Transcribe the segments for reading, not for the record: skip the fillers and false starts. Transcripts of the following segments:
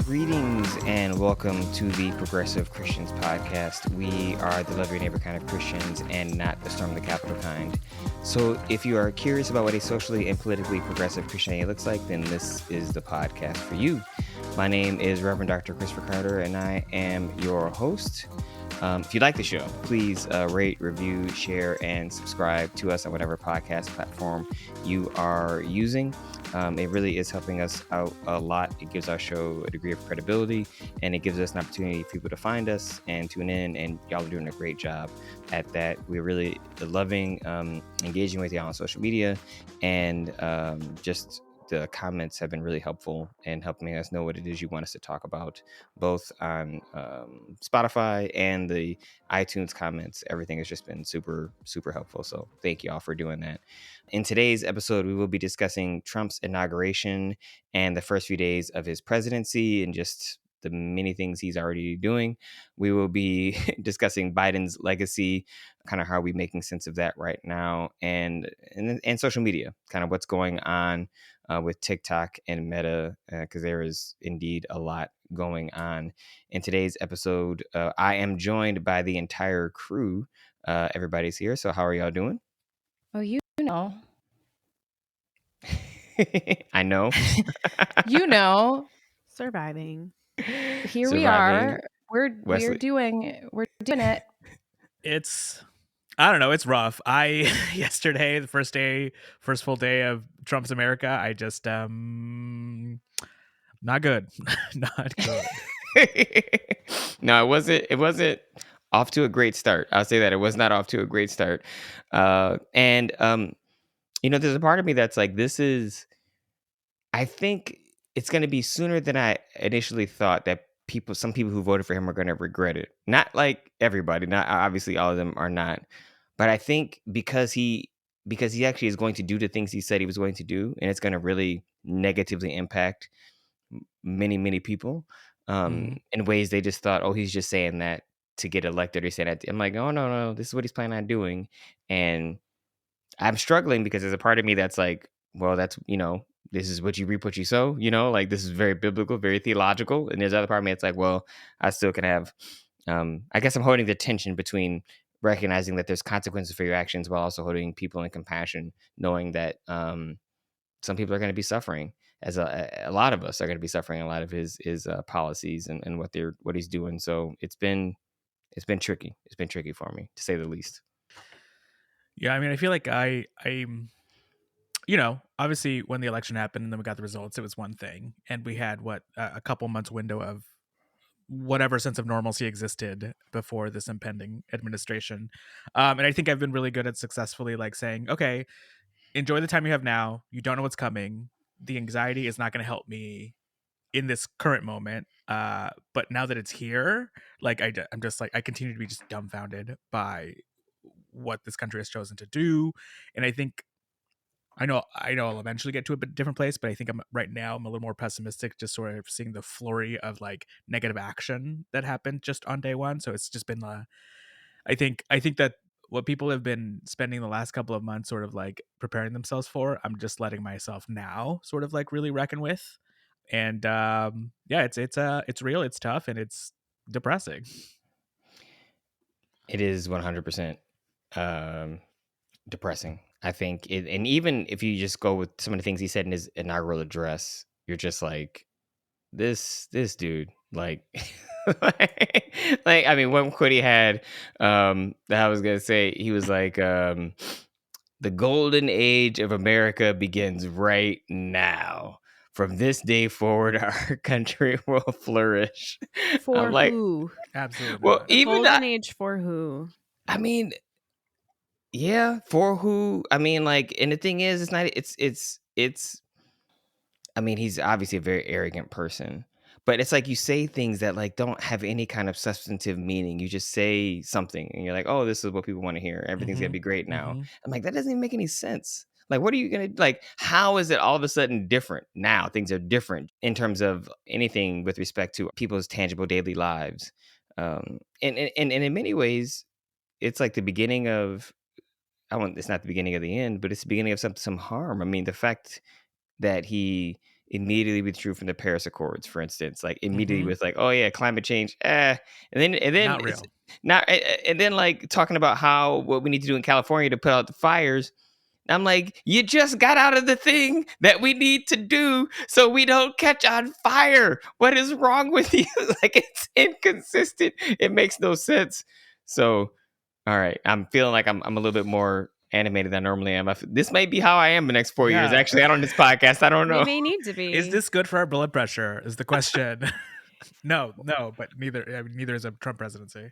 Greetings and welcome to the Progressive Christians podcast. We are the love your neighbor kind of Christians and not the storm the Capitol kind. So if you are curious about what a socially and politically progressive Christianity looks like, then this is the podcast for you. My name is Reverend Dr. Christopher Carter and I am your host. If you like the show, please rate, review, share, and subscribe to us on whatever podcast platform you are using. It really is helping us out a lot. It gives our show a degree of credibility, and it gives us an opportunity for people to find us and tune in, and y'all are doing a great job at that. We're really loving engaging with y'all on social media, and just the comments have been really helpful in helping us know what it is you want us to talk about, both on Spotify and the iTunes comments. Everything has just been super, super helpful. So thank you all for doing that. In today's episode, we will be discussing Trump's inauguration and the first few days of his presidency and just the many things he's already doing. We will be discussing Biden's legacy, kind of how are we making sense of that right now, and social media, kind of what's going on with TikTok and Meta, because there is indeed a lot going on. In today's episode, I am joined by the entire crew. Everybody's here. So how are y'all doing? Oh, you know. I know. Surviving. Here we are. We're Wesley. doing it. I don't know, it's rough. Yesterday, the first full day of Trump's America, I just not good. Not good. No, it wasn't off to a great start. I'll say that it was not off to a great start. And there's a part of me that's like, I think it's going to be sooner than I initially thought that some people who voted for him are going to regret it. Not like everybody, not obviously all of them are not, but I think because he actually is going to do the things he said he was going to do, and it's going to really negatively impact many, many people in ways they just thought, oh, he's just saying that to get elected, or saying that. I'm like, oh, no, this is what he's planning on doing. And I'm struggling because there's a part of me that's like, well, that's, this is what you reap, what you sow, like this is very biblical, very theological. And there's other part of me that's like, well, I still can have, I guess I'm holding the tension between recognizing that there's consequences for your actions while also holding people in compassion, knowing that some people are going to be suffering, as a lot of us are going to be suffering a lot of his policies and what he's doing. So it's been tricky. It's been tricky for me, to say the least. Yeah, I mean, I feel like I'm obviously when the election happened and then we got the results, it was one thing, and we had a couple months window of whatever sense of normalcy existed before this impending administration. And I think I've been really good at successfully like saying, okay, enjoy the time you have now. You don't know what's coming. The anxiety is not going to help me in this current moment. But now that it's here, like I'm just like, I continue to be just dumbfounded by what this country has chosen to do. And I think I know I'll eventually get to a bit different place, but I think I'm a little more pessimistic, just sort of seeing the flurry of like negative action that happened just on day one. So it's just been I think that what people have been spending the last couple of months sort of like preparing themselves for, I'm just letting myself now sort of like really reckon with. And it's real, it's tough, and it's depressing. It is 100% depressing, I think. And even if you just go with some of the things he said in his inaugural address, you're just like, this dude, like, like, I mean, one quote he had that I was gonna say, he was like, the golden age of America begins right now. From this day forward, our country will flourish. For I'm like, who? Absolutely. well, Not. The even golden age for who? I mean, yeah, for who? I mean, like, and the thing is, it's. I mean, he's obviously a very arrogant person, but it's like you say things that like don't have any kind of substantive meaning. You just say something, and you're like, "Oh, this is what people want to hear. Everything's gonna be great now." I'm like, that doesn't even make any sense. Like, what are you gonna like? How is it all of a sudden different now? Things are different in terms of anything with respect to people's tangible daily lives, and in many ways, it's like the beginning of. It's not the beginning of the end, but it's the beginning of some harm. I mean, the fact that he immediately withdrew from the Paris Accords, for instance. Like immediately was like, oh yeah, climate change, and then Not it's real. not, and then like talking about how what we need to do in California to put out the fires. I'm like, you just got out of the thing that we need to do so we don't catch on fire. What is wrong with you? Like, it's inconsistent. It makes no sense. So, all right, I'm feeling like I'm a little bit more animated than I normally am. This might be how I am the next 4 years. Yeah. Actually, on this podcast, I don't We know. may need to be. Is this good for our blood pressure? Is the question. No, but neither is a Trump presidency.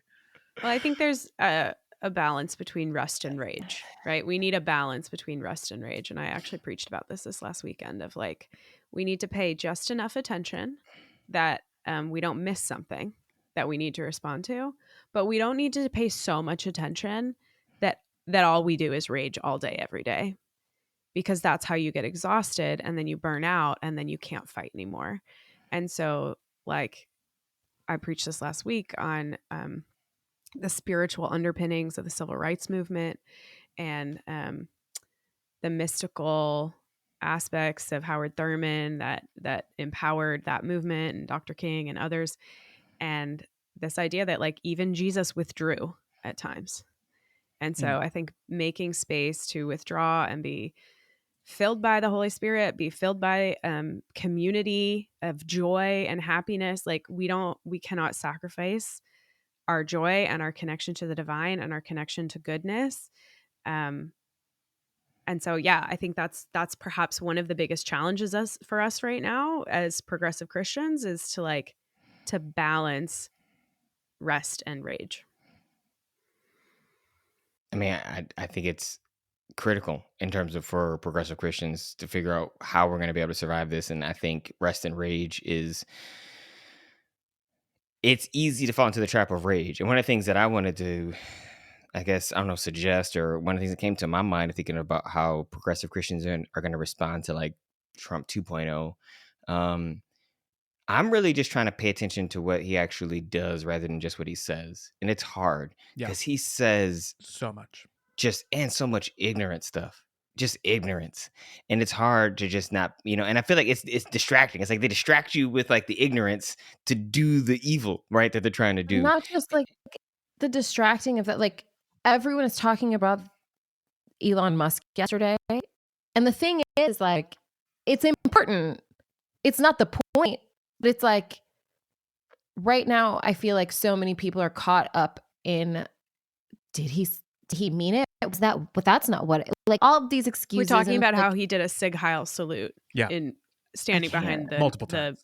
Well, I think there's a balance between rest and rage, right? We need a balance between rest and rage. And I actually preached about this last weekend of like, we need to pay just enough attention that we don't miss something that we need to respond to, but we don't need to pay so much attention that all we do is rage all day, every day, because that's how you get exhausted and then you burn out and then you can't fight anymore. And so like I preached this last week on the spiritual underpinnings of the civil rights movement and the mystical aspects of Howard Thurman that empowered that movement, and Dr. King and others, and this idea that like even Jesus withdrew at times. And so I think making space to withdraw and be filled by the Holy Spirit, be filled by community of joy and happiness. Like we cannot sacrifice our joy and our connection to the divine and our connection to goodness. And so, yeah, I think that's perhaps one of the biggest challenges for us right now as progressive Christians is to balance rest and rage. I mean, I think it's critical in terms of for progressive Christians to figure out how we're going to be able to survive this. And I think rest and rage it's easy to fall into the trap of rage. And one of the things that I wanted to, I guess, I don't know, suggest, or one of the things that came to my mind thinking about how progressive Christians are going to respond to like Trump 2.0. I'm really just trying to pay attention to what he actually does rather than just what he says. And it's hard because he says so much, and so much ignorant stuff, just ignorance. And it's hard to just not, and I feel like it's distracting. It's like they distract you with like the ignorance to do the evil, right, that they're trying to do. Not just like the distracting of that, like everyone is talking about Elon Musk yesterday. And the thing is like, it's important. It's not the point, but it's like right now, I feel like so many people are caught up in, did he mean it? Was that, but that's not what like all of these excuses. We're talking about like, how he did a Sig Heil salute in standing behind multiple times.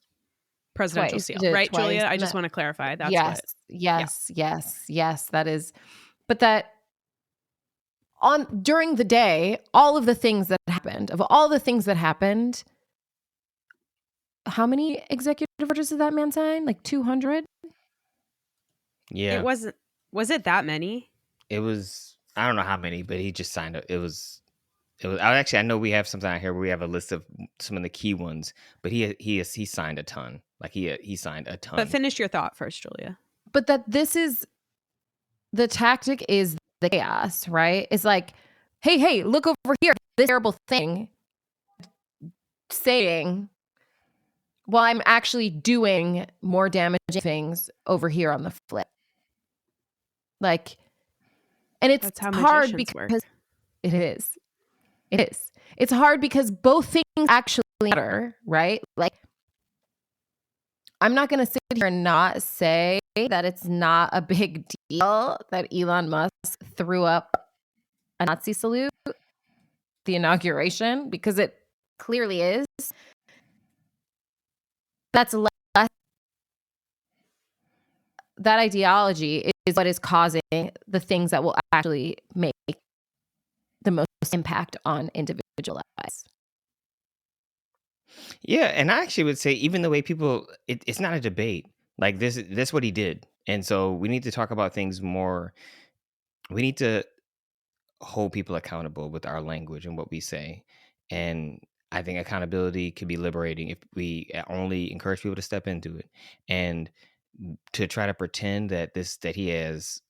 Presidential twice, seal, right, twice, Julia? I just want to clarify. That's yes, that is, but that during the day, all of the things that happened, how many executive orders did that man sign? Like 200? Yeah. Was it that many? It was, I don't know how many, but he just signed it was I know we have something out here where we have a list of some of the key ones, but he signed a ton. Like he signed a ton. But finish your thought first, Julia. But that this is the tactic is the chaos, right? It's like, hey, look over here, this terrible thing, saying, well, I'm actually doing more damaging things over here on the flip. Like, and it's hard because it is. It's hard because both things actually matter, right? Like, I'm not going to sit here and not say that it's not a big deal that Elon Musk threw up a Nazi salute, the inauguration, because it clearly is. That's less. That ideology is what is causing the things that will actually make the most impact on individual lives. Yeah, and I actually would say even the way people, it's not a debate. Like this what he did. And so we need to talk about things more. We need to hold people accountable with our language and what we say. And I think accountability could be liberating if we only encourage people to step into it. And to try to pretend that he has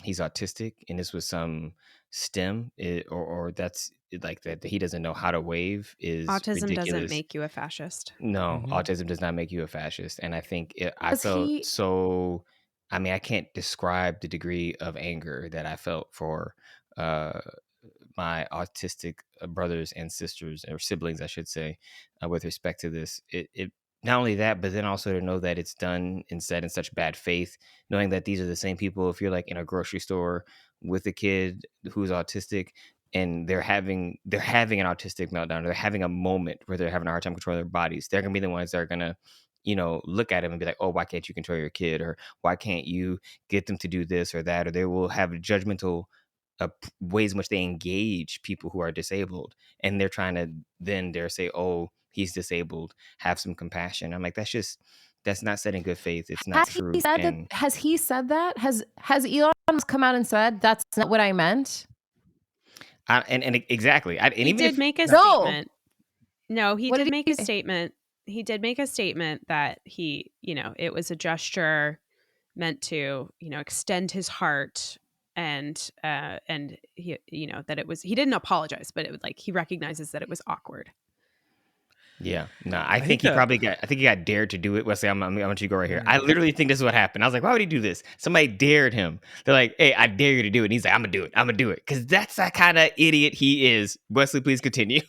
he's autistic and this was some stem or that's like that he doesn't know how to wave is Autism ridiculous. doesn't make you a fascist. No, autism does not make you a fascist. And I think I felt so, I mean, I can't describe the degree of anger that I felt for my autistic brothers and sisters, or siblings, I should say, with respect to this. It not only that, but then also to know that it's done and said in such bad faith, knowing that these are the same people. If you're like in a grocery store with a kid who's autistic and they're having an autistic meltdown, or they're having a moment where they're having a hard time controlling their bodies, they're gonna be the ones that are gonna, look at him and be like, oh, why can't you control your kid, or why can't you get them to do this or that, or they will have judgmental ways in which they engage people who are disabled, and they're trying to then dare say, oh, he's disabled, have some compassion. I'm like, that's not said in good faith. It's not true. Has he said that? Has Elon Musk come out and said that's not what I meant? And exactly. He did make a statement. No, he did make a statement. He did make a statement that he, it was a gesture meant to, extend his heart, and he, that it was, he didn't apologize, but it was like he recognizes that it was awkward. Yeah, no, I think he got dared to do it. Wesley, I want you to go right here. I literally think this is what happened. I was like, why would he do this? Somebody dared him. They're like, hey, I dare you to do it. And he's like, I'm gonna do it. Because that's the kind of idiot he is. Wesley, please continue.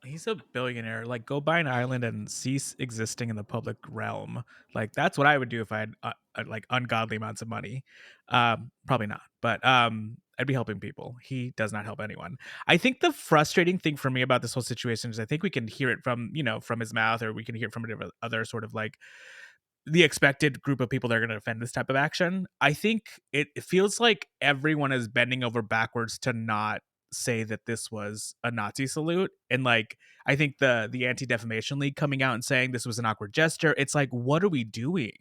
He's a billionaire. Like, go buy an island and cease existing in the public realm. Like, that's what I would do if I had like ungodly amounts of money. Probably not, but I'd be helping people. He does not help anyone. I think the frustrating thing for me about this whole situation is I think we can hear it from, from his mouth, or we can hear it from other sort of like the expected group of people that are going to defend this type of action. I think it feels like everyone is bending over backwards to not say that this was a Nazi salute. And like, I think the Anti-Defamation League coming out and saying this was an awkward gesture, it's like, what are we doing?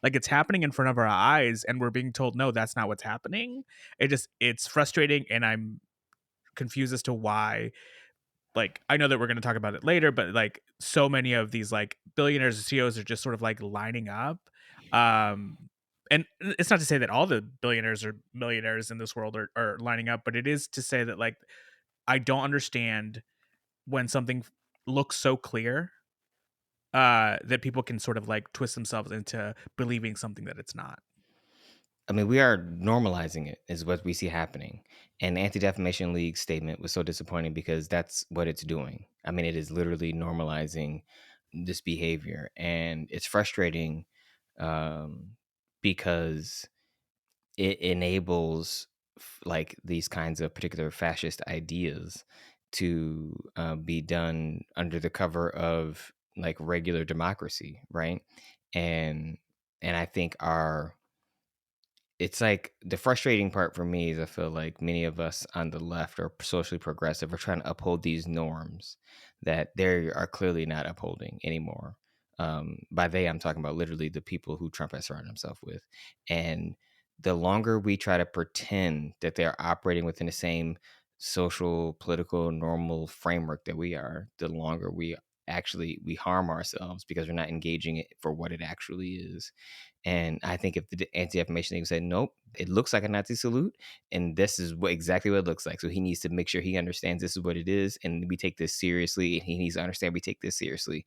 Like, it's happening in front of our eyes and we're being told, no, that's not what's happening. It's frustrating, and I'm confused as to why. Like, I know that we're going to talk about it later, but like, so many of these like billionaires and CEOs are just sort of like lining up. And it's not to say that all the billionaires or millionaires in this world are lining up, but it is to say that, like, I don't understand when something looks so clear that people can sort of like twist themselves into believing something that it's not. I mean, we are normalizing it, is what we see happening. And the Anti-Defamation League statement was so disappointing because that's what it's doing. I mean, it is literally normalizing this behavior. And it's frustrating because it enables like these kinds of particular fascist ideas to be done under the cover of like regular democracy, right? And I think it's like the frustrating part for me is I feel like many of us on the left or socially progressive are trying to uphold these norms that they are clearly not upholding anymore. By they, I'm talking about literally the people who Trump has surrounded himself with. And the longer we try to pretend that they're operating within the same social, political, normal framework that we are, the longer we harm ourselves because we're not engaging it for what it actually is. And I think if the Anti-Defamation League said, nope, it looks like a Nazi salute, and this is exactly what it looks like. So he needs to make sure he understands this is what it is, and we take this seriously, and he needs to understand we take this seriously.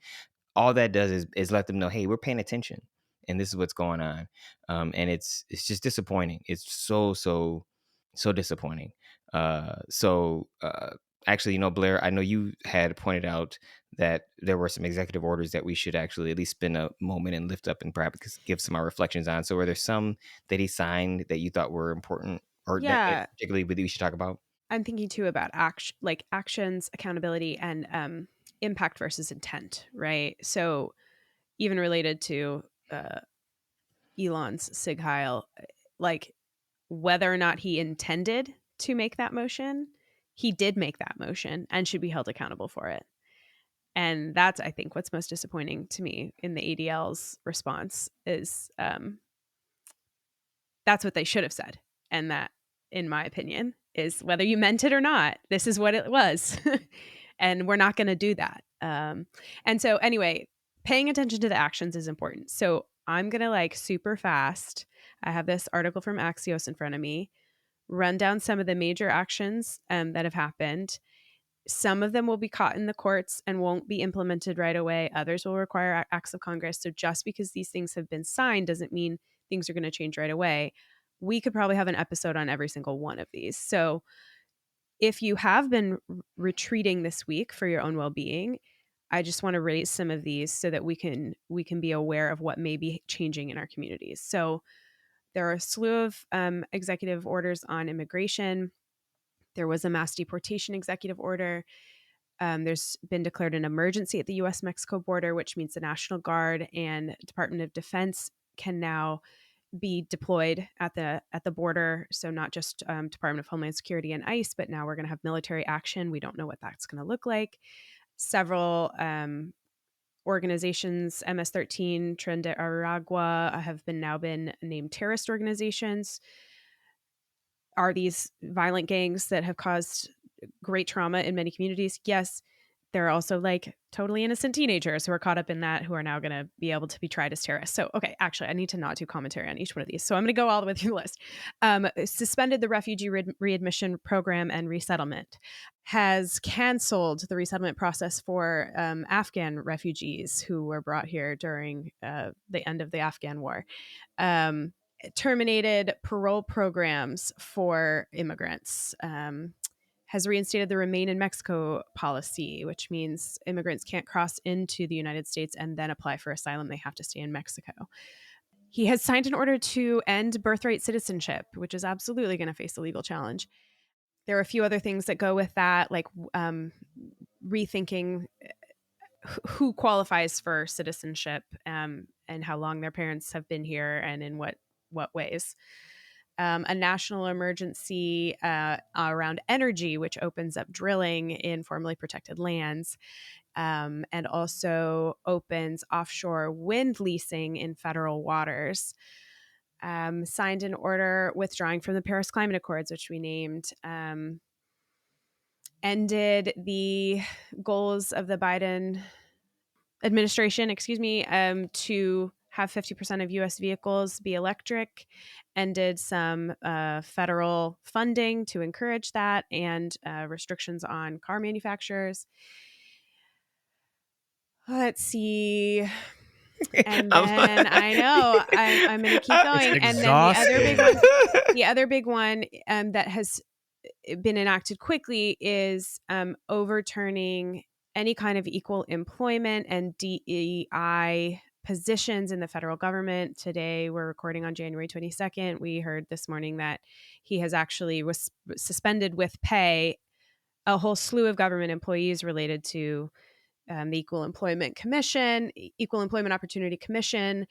All that does is let them know, hey, we're paying attention, and this is what's going on. And it's just disappointing. It's so disappointing. Actually, Blair, I know you had pointed out that there were some executive orders that we should actually at least spend a moment and lift up and perhaps give some of our reflections on. So were there some that he signed that you thought were important, or that particularly that we should talk about? I'm thinking too about actions, accountability, and impact versus intent, right? So even related to Elon's Sig Heil, like whether or not he intended to make that motion, he did make that motion and should be held accountable for it. And that's, I think, what's most disappointing to me in the ADL's response is that's what they should have said. And that, in my opinion, is whether you meant it or not, this is what it was. And we're not going to do that. And so anyway, paying attention to the actions is important. So I'm going to super fast. I have this article from Axios in front of me. run down some of the major actions that have happened. Some of them will be caught in the courts and won't be implemented right away. Others will require acts of Congress. So just because these things have been signed doesn't mean things are going to change right away. We could probably have an episode on every single one of these. So if you have been retreating this week for your own well-being, I just want to raise some of these so that we can be aware of what may be changing in our communities. So there are a slew of executive orders on immigration. There was a mass deportation executive order. There's been declared an emergency at the U.S.-Mexico border, which means the National Guard and Department of Defense can now be deployed at the border. So not just Department of Homeland Security and ICE, but now we're going to have military action. We don't know what that's going to look like. Several organizations, MS-13, Tren de Aragua, have now been named terrorist organizations. Are these violent gangs that have caused great trauma in many communities? Yes. There are also like totally innocent teenagers who are caught up in that, who are now going to be able to be tried as terrorists. So, okay, actually, I need to not do commentary on each one of these. So I'm going to go all the way through the list. Suspended the refugee readmission program and resettlement, has canceled the resettlement process for Afghan refugees who were brought here during the end of the Afghan war. Terminated parole programs for immigrants. Has reinstated the Remain in Mexico policy, which means immigrants can't cross into the United States and then apply for asylum. They have to stay in Mexico. He has signed an order to end birthright citizenship, which is absolutely going to face a legal challenge. There are a few other things that go with that, like rethinking who qualifies for citizenship and how long their parents have been here and in what ways. A national emergency around energy, which opens up drilling in formerly protected lands, and also opens offshore wind leasing in federal waters. Signed an order withdrawing from the Paris Climate Accords, which we named. Ended the goals of the Biden administration, to have 50% of U.S. vehicles be electric, ended some federal funding to encourage that, and restrictions on car manufacturers. Let's see. And then I know I'm going to keep going. And then the other big one that has been enacted quickly is overturning any kind of equal employment and DEI positions in the federal government. Today, we're recording on January 22nd. We heard this morning that he has actually was suspended with pay a whole slew of government employees related to the Equal Employment Opportunity Commission,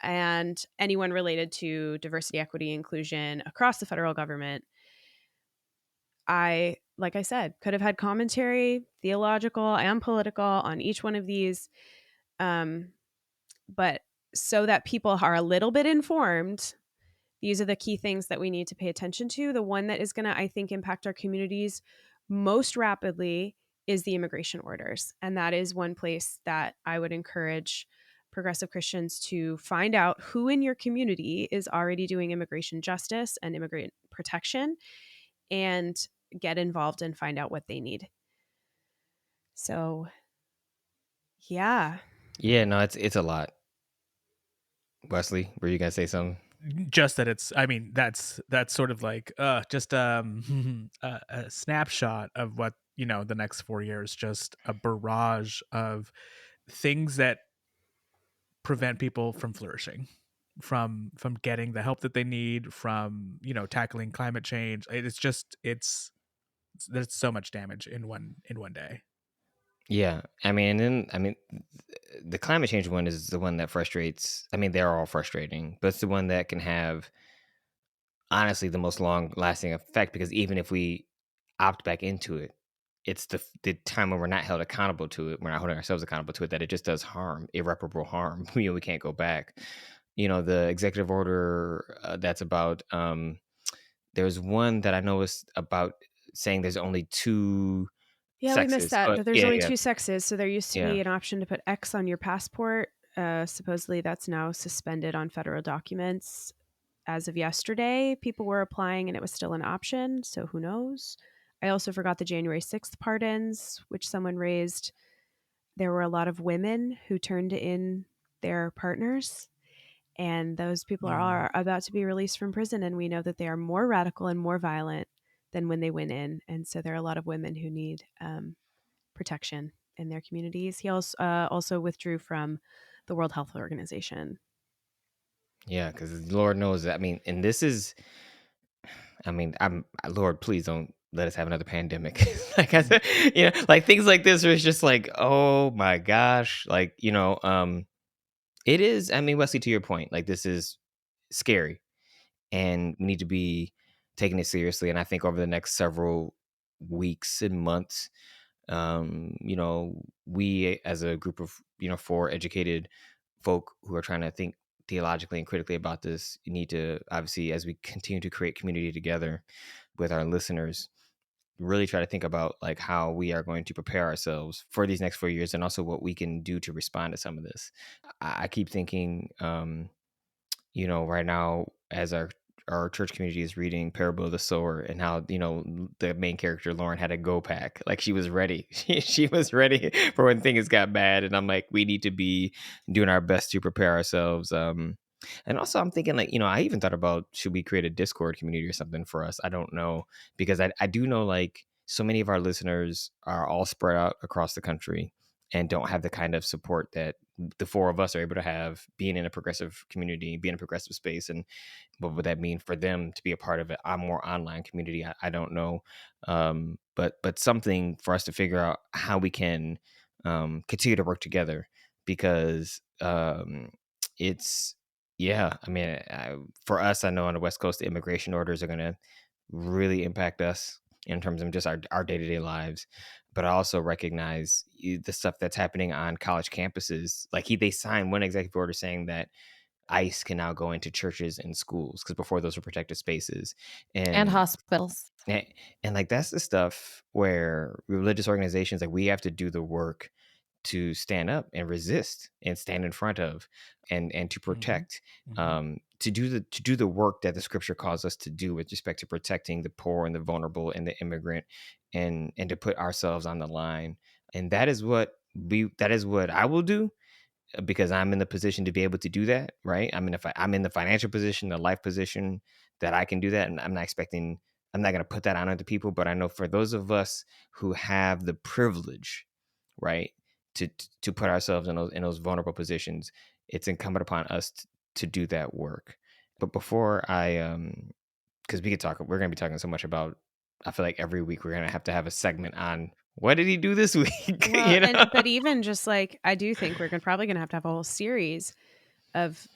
and anyone related to diversity, equity, inclusion across the federal government. Like I said, could have had commentary, theological and political, on each one of these. But so that people are a little bit informed, these are the key things that we need to pay attention to. The one that is going to, I think, impact our communities most rapidly is the immigration orders. And that is one place that I would encourage progressive Christians to find out who in your community is already doing immigration justice and immigrant protection, and get involved and find out what they need. So, yeah. Yeah, no, it's a lot. Wesley, were you gonna say something? Just that that's sort of like just a snapshot of what, the next 4 years, just a barrage of things that prevent people from flourishing, from getting the help that they need, from tackling climate change. There's so much damage in one day. Yeah, the climate change one is the one that frustrates. They're all frustrating, but it's the one that can have, honestly, the most long-lasting effect, because even if we opt back into it, it's the time when we're not held accountable to it, we're not holding ourselves accountable to it, that it just does harm, irreparable harm. We can't go back. The executive order that's about, there's one that I know is about saying there's only two sexes. We missed that. But there's only two sexes. So there used to be an option to put X on your passport. Supposedly that's now suspended on federal documents. as of yesterday, people were applying and it was still an option. So who knows? I also forgot the January 6th pardons, which someone raised. There were a lot of women who turned in their partners, and those people are about to be released from prison. And we know that they are more radical and more violent than when they went in. And so there are a lot of women who need protection in their communities. He also withdrew from the World Health Organization. Yeah, because Lord knows that. I mean, and this is, Lord, please don't let us have another pandemic. Like I said, like things like this are just like, oh my gosh, like, it is. I mean, Wesley, to your point, like this is scary, and we need to be taking it seriously. And I think over the next several weeks and months, we as a group of, four educated folk who are trying to think theologically and critically about this, you need to obviously, as we continue to create community together with our listeners, really try to think about like how we are going to prepare ourselves for these next 4 years, and also what we can do to respond to some of this. I keep thinking, right now, as our church community is reading Parable of the Sower, and how, the main character Lauren had a go pack, like she was ready. She was ready for when things got bad, and I'm like, we need to be doing our best to prepare ourselves. And also I'm thinking, like, I even thought about, should we create a Discord community or something for us? I don't know, because I do know, like, so many of our listeners are all spread out across the country and don't have the kind of support that the four of us are able to have, being in a progressive community, being in a progressive space. And what would that mean for them to be a part of a more online community? I don't know. But something for us to figure out how we can continue to work together, because it's, yeah, I mean, for us, I know on the West Coast, the immigration orders are going to really impact us in terms of just our day-to-day lives. But I also recognize the stuff that's happening on college campuses. Like they signed one executive order saying that ICE can now go into churches and schools, because before those were protected spaces, And hospitals. and like that's the stuff where religious organizations, like, we have to do the work to stand up and resist and stand in front of, and to protect, to do the work that the scripture calls us to do with respect to protecting the poor and the vulnerable and the immigrant, and to put ourselves on the line. And that is what I will do, because I'm in the position to be able to do that, right? I mean, if I'm in the financial position, the life position that I can do that, and I'm not going to put that on other people. But I know for those of us who have the privilege, right, to put ourselves in those vulnerable positions, it's incumbent upon us to do that work. But before because we're going to be talking so much about, I feel like every week we're going to have a segment on what did he do this week. Well, but even just like, I do think we're probably going to have a whole series of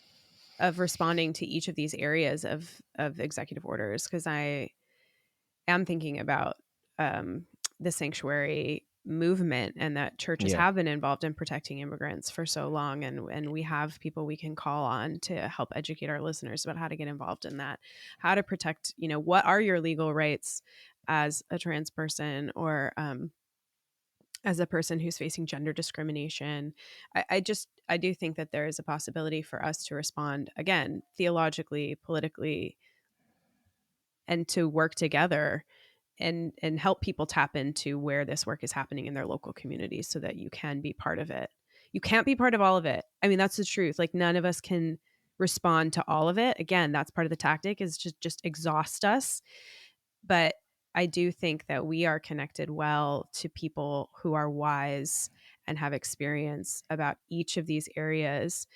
responding to each of these areas of executive orders, because I am thinking about the sanctuary movement, and that churches have been involved in protecting immigrants for so long, and we have people we can call on to help educate our listeners about how to get involved in that, how to protect, what are your legal rights as a trans person, or as a person who's facing gender discrimination. I do think that there is a possibility for us to respond, again, theologically, politically, and to work together and help people tap into where this work is happening in their local communities, so that you can be part of it. You can't be part of all of it. I mean, that's the truth. Like, none of us can respond to all of it. Again, that's part of the tactic, is just exhaust us. But I do think that we are connected well to people who are wise and have experience about each of these areas,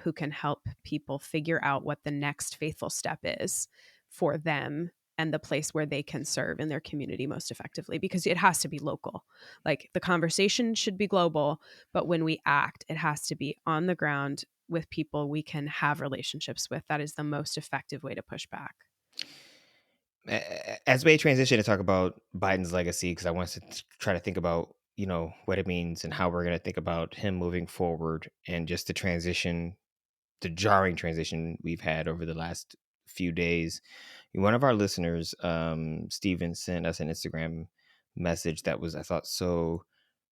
who can help people figure out what the next faithful step is for them and the place where they can serve in their community most effectively, because it has to be local. Like, the conversation should be global, but when we act, it has to be on the ground with people we can have relationships with. That is the most effective way to push back. As we transition to talk about Biden's legacy, because I want to try to think about, what it means and how we're going to think about him moving forward, and just the jarring transition we've had over the last few days. One of our listeners, Steven, sent us an Instagram message that was, I thought,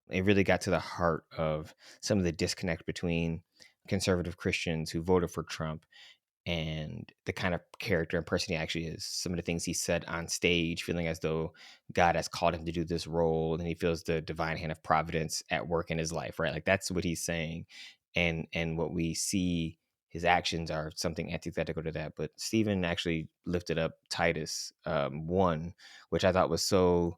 it really got to the heart of some of the disconnect between conservative Christians who voted for Trump and the kind of character and person he actually is. Some of the things he said on stage, feeling as though God has called him to do this role, and he feels the divine hand of providence at work in his life, right? Like that's what he's saying. And what we see, his actions are something antithetical to that. But Stephen actually lifted up Titus 1, which I thought was so.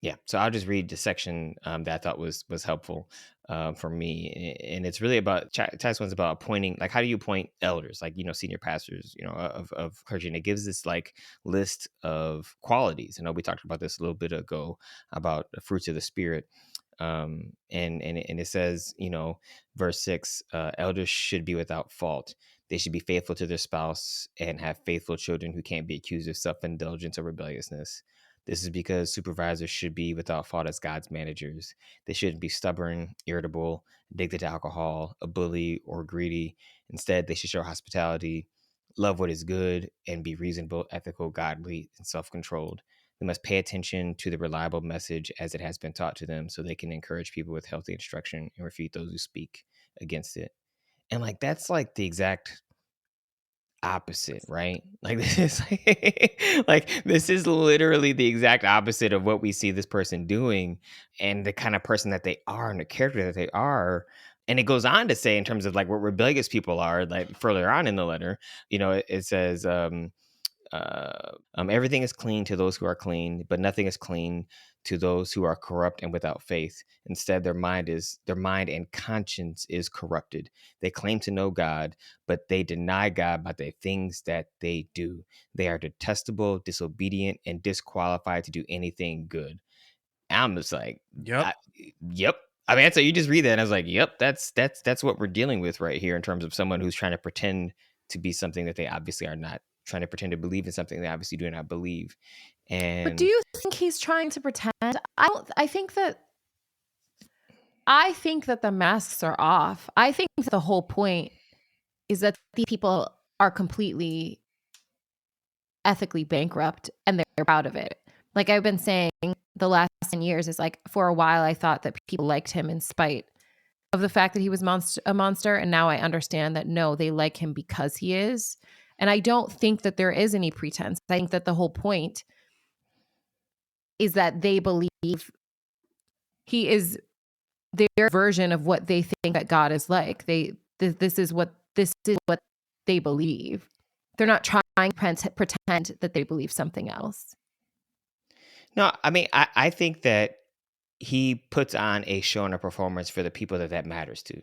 Yeah, so I'll just read the section that I thought was helpful for me, and it's really about Titus one's about appointing, like how do you appoint elders, like senior pastors, of clergy, and it gives this like list of qualities. I know we talked about this a little bit ago about the fruits of the Spirit, and it says, verse 6, elders should be without fault. They should be faithful to their spouse and have faithful children who can't be accused of self-indulgence or rebelliousness. This is because supervisors should be without fault as God's managers. They shouldn't be stubborn, irritable, addicted to alcohol, a bully, or greedy. Instead, they should show hospitality, love what is good, and be reasonable, ethical, godly, and self-controlled. They must pay attention to the reliable message as it has been taught to them so they can encourage people with healthy instruction and refute those who speak against it. And like that's like the exact opposite, right? Like this is like this is literally the exact opposite of what we see this person doing and the kind of person that they are and the character that they are. And it goes on to say, in terms of like what rebellious people are, like further on in the letter, it says everything is clean to those who are clean, but nothing is clean to those who are corrupt and without faith. Instead, their mind and conscience is corrupted. They claim to know God, but they deny God by the things that they do. They are detestable, disobedient, and disqualified to do anything good. I'm just like, Yep. Yep. I mean, so you just read that, and I was like, yep, that's what we're dealing with right here in terms of someone who's trying to pretend to be something that they obviously are not, trying to pretend to believe in something they obviously do not believe. But do you think he's trying to pretend? I think that the masks are off. I think the whole point is that these people are completely ethically bankrupt and they're proud of it. Like I've been saying the last 10 years is like, for a while I thought that people liked him in spite of the fact that he was a monster. And now I understand that no, they like him because he is. And I don't think that there is any pretense. I think that the whole point is that they believe he is their version of what they think that God is like. This is what they believe. They're not trying to pretend that they believe something else. No, I mean, I think that he puts on a show and a performance for the people that matters to.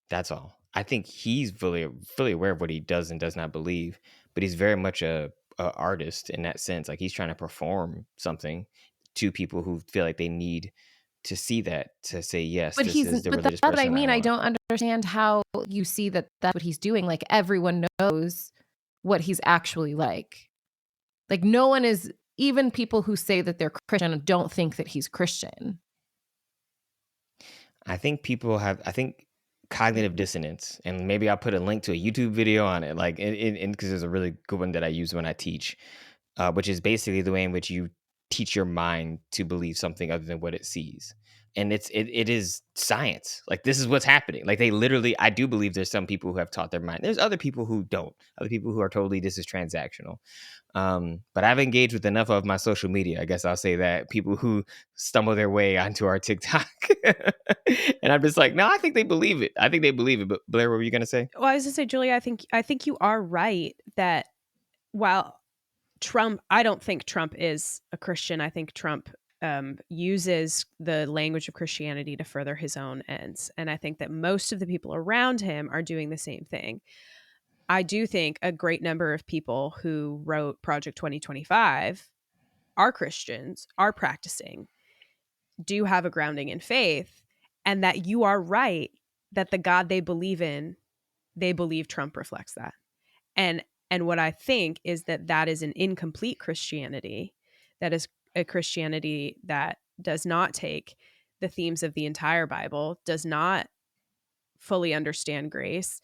That's all. I think he's fully aware of what he does and does not believe, but he's very much a artist in that sense. Like he's trying to perform something to people who feel like they need to see that, to say, yes, but this is the religious that's person what I mean. I want. don't understand how you see that that's what he's doing. Like everyone knows what he's actually like. Like no one is, even people who say that they're Christian don't think that he's Christian. I think cognitive dissonance, and maybe I'll put a link to a YouTube video on it, like because there's a really good one that I use when I teach, which is basically the way in which you teach your mind to believe something other than what it sees. And it is science. Like this is what's happening. Like they literally, I do believe there's some people who have taught their mind. There's other people who don't. Other people who are totally, this is transactional. But I've engaged with enough of my social media, I guess I'll say that, people who stumble their way onto our TikTok. And I'm just like, no, I think they believe it. But Blair, what were you going to say? Well, I was going to say, Julia, I think you are right that while I don't think Trump is a Christian. I think Trump uses the language of Christianity to further his own ends. And I think that most of the people around him are doing the same thing. I do think a great number of people who wrote Project 2025 are Christians, are practicing, do have a grounding in faith, and that you are right that the God they believe in, they believe Trump reflects that. And what I think is that is an incomplete Christianity. That is a Christianity that does not take the themes of the entire Bible, does not fully understand grace.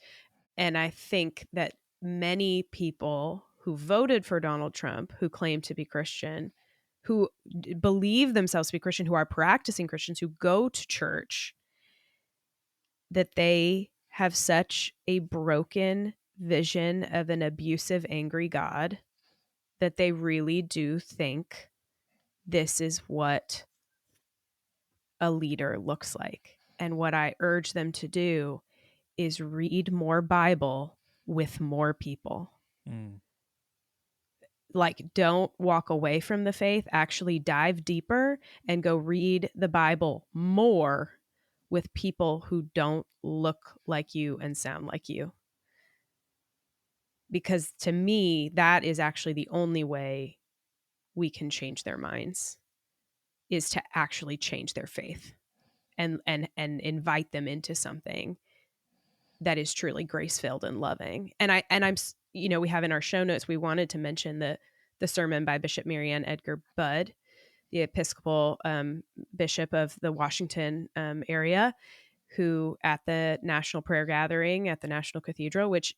And I think that many people who voted for Donald Trump, who claim to be Christian, who believe themselves to be Christian, who are practicing Christians, who go to church, that they have such a broken vision of an abusive, angry God, that they really do think this is what a leader looks like. And what I urge them to do is read more Bible with more people. Like, don't walk away from the faith, actually dive deeper and go read the Bible more with people who don't look like you and sound like you. Because to me, that is actually the only way we can change their minds, is to actually change their faith and invite them into something that is truly grace-filled and loving. And I'm, we have in our show notes, we wanted to mention the sermon by Bishop Marianne Edgar Budd, the Episcopal bishop of the Washington area, who at the National Prayer Gathering at the National Cathedral, which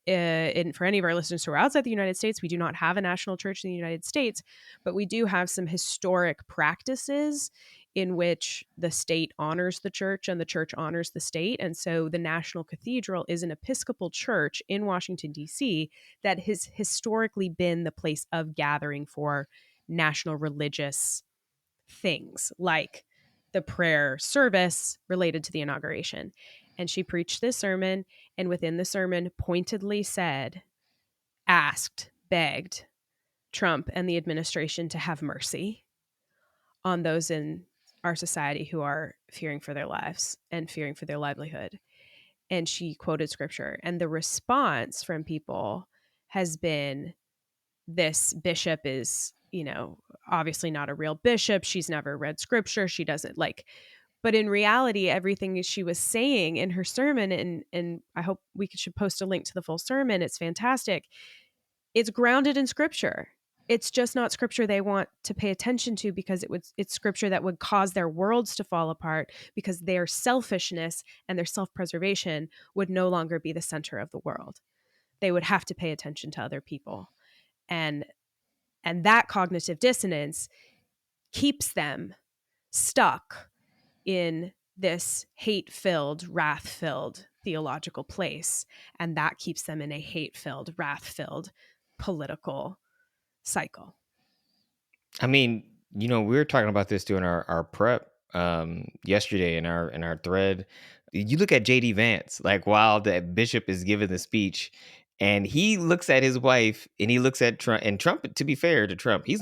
for any of our listeners who are outside the United States, we do not have a national church in the United States, but we do have some historic practices in which the state honors the church and the church honors the state. And so the National Cathedral is an Episcopal church in Washington, D.C. that has historically been the place of gathering for national religious things, like the prayer service related to the inauguration. And she preached this sermon, and within the sermon pointedly asked, begged Trump and the administration to have mercy on those in our society who are fearing for their lives and fearing for their livelihood. And she quoted scripture. And the response from people has been, this bishop is, obviously not a real bishop. She's never read scripture. She doesn't but in reality, everything she was saying in her sermon, and I hope we should post a link to the full sermon. It's fantastic. It's grounded in scripture. It's just not scripture they want to pay attention to, because it's scripture that would cause their worlds to fall apart, because their selfishness and their self-preservation would no longer be the center of the world. They would have to pay attention to other people. And that cognitive dissonance keeps them stuck in this hate-filled, wrath-filled theological place. And that keeps them in a hate-filled, wrath-filled political cycle. I mean, we were talking about this during our prep yesterday in our thread. You look at JD Vance, like while the bishop is giving the speech, and he looks at his wife and he looks at Trump. And Trump, to be fair to Trump, he's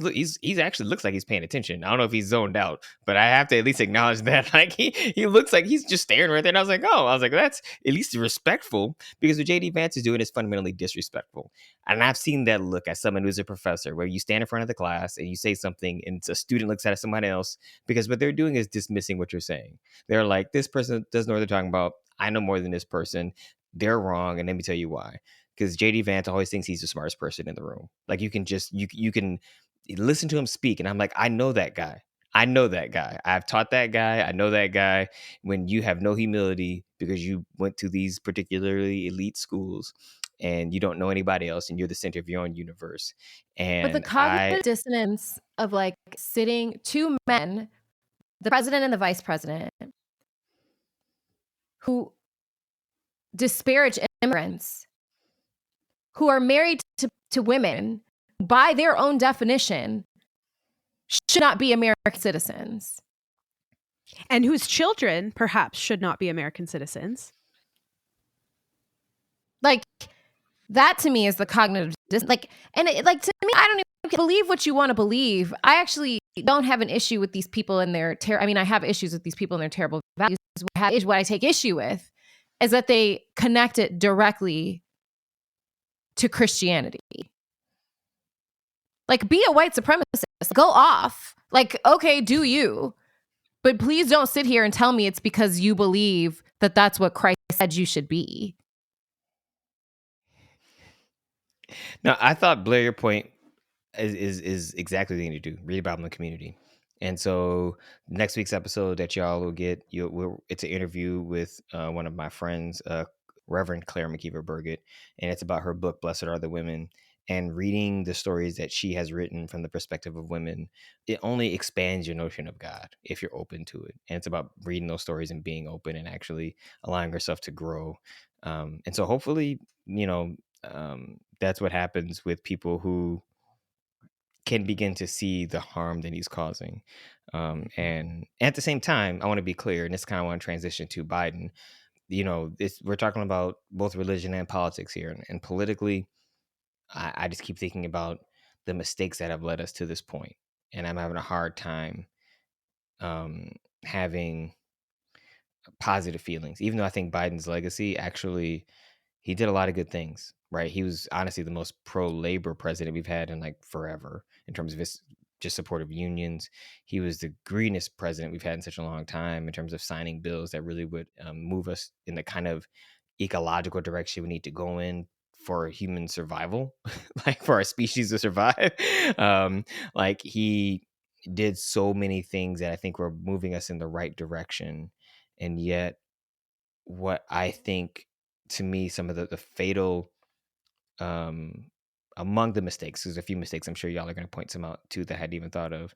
actually looks like he's paying attention. I don't know if he's zoned out, but I have to at least acknowledge that. Like he looks like he's just staring right there. And I was like, that's at least respectful, because what JD Vance is doing is fundamentally disrespectful. And I've seen that look as someone who's a professor, where you stand in front of the class and you say something and a student looks at somebody else, because what they're doing is dismissing what you're saying. They're like, this person doesn't know what they're talking about. I know more than this person. They're wrong. And let me tell you why. Because JD Vance always thinks he's the smartest person in the room. Like you can listen to him speak. And I'm like, I know that guy. I've taught that guy. I know that guy. When you have no humility because you went to these particularly elite schools and you don't know anybody else and you're the center of your own universe. And but the cognitive dissonance of like sitting two men, the president and the vice president, who disparage immigrants, who are married to women, by their own definition, should not be American citizens. And whose children perhaps should not be American citizens. Like, that to me is the cognitive dissonance. To me, I don't even believe what you want to believe. I actually don't have an issue with these people and their I have issues with these people and their terrible values. What I take issue with is that they connect it directly to Christianity. Like, be a white supremacist. Go off. Like, okay, do you. But please don't sit here and tell me it's because you believe that that's what Christ said you should be. No, I thought, Blair, your point is exactly the thing to do. Read about in the community. And so next week's episode that y'all will get, it's an interview with one of my friends, Reverend Claire McKeever Burgett, and it's about her book, Blessed Are the Women. And reading the stories that she has written from the perspective of women, it only expands your notion of God if you're open to it. And it's about reading those stories and being open and actually allowing yourself to grow. And so hopefully, that's what happens with people who can begin to see the harm that he's causing. And at the same time, I want to be clear, and this kind of want to transition to Biden. We're talking about both religion and politics here. And politically, I just keep thinking about the mistakes that have led us to this point. And I'm having a hard time having positive feelings, even though I think Biden's legacy actually, he did a lot of good things, right? He was honestly the most pro-labor president we've had in like forever in terms of his just support of unions. He was the greenest president we've had in such a long time in terms of signing bills that really would move us in the kind of ecological direction we need to go in for human survival, like for our species to survive. Like he did so many things that I think were moving us in the right direction. And yet what I think, to me, some of the fatal among the mistakes, there's a few mistakes I'm sure y'all are going to point some out too that I hadn't even thought of.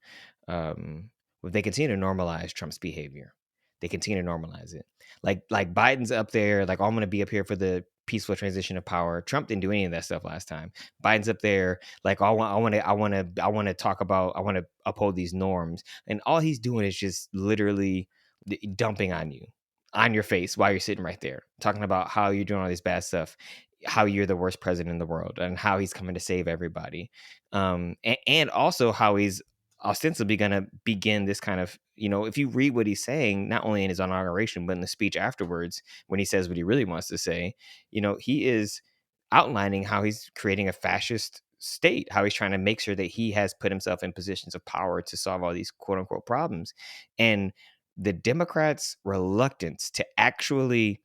If they continue to normalize Trump's behavior, they continue to normalize it. Like Biden's up there, like, oh, I'm going to be up here for the peaceful transition of power. Trump didn't do any of that stuff last time. Biden's up there, like, I want to talk about, I want to uphold these norms, and all he's doing is just literally dumping on you, on your face while you're sitting right there, talking about how you're doing all this bad stuff, how you're the worst president in the world, and how he's coming to save everybody. And also how he's ostensibly going to begin this kind of, if you read what he's saying, not only in his inauguration, but in the speech afterwards, when he says what he really wants to say, he is outlining how he's creating a fascist state, how he's trying to make sure that he has put himself in positions of power to solve all these quote unquote problems. And the Democrats' reluctance to actually